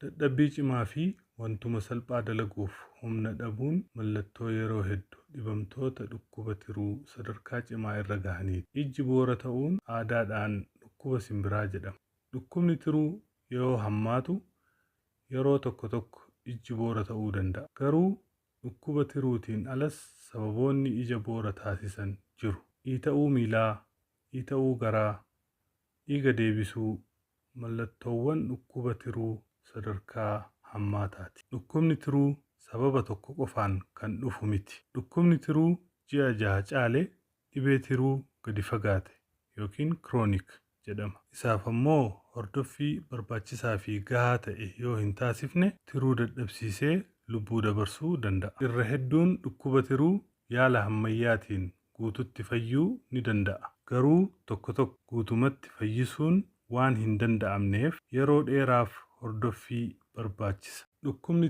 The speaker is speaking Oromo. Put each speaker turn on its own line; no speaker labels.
Dadhabbii cimaa fi wantuma salphaa dalaguuf humna dhabuun mallattoo yeroo hedduu dhibamtoota dhukkuba tiruu sadarkaa cimaa irra gahaniiti. Ijji boora ta'uun aadaadhaan dhukkuba simbiraa jedhama. Dhukkubni tiruu yoo hammaatu yeroo tokko tokko ijji boora ta'uu danda'a. Garuu dhukkuba tiruutiin alas sababoonni ija boora taasisan jiru. Dhiita'uu miilaa, dhiita'uu garaa, dhiiga deebisuu mallattoowwan dhukkuba tiruu sadarkaa hammaataati. Dhukkubni tiruu sababa tokko qofaan kan dhufu miti. Dhukkubni tiruu ji'a 6 caalee dhibee tiruu gadi fagaate yookiin kiroonik jedhama. Isaaf ammoo hordoffii barbaachisaa fi gahaa ta'e yoo hin taasifne tiruu dadhabsiisee lubbuu dabarsuu danda'a. Irra hedduun dhukkuba tiruu yaala ammayyaatiin guututti fayyuu ni danda'a. Garuu tokko tokko guutumatti fayyisuun waan hin danda'amneef yeroo dheeraaf hordoffii barbaachisa. Dhukkubni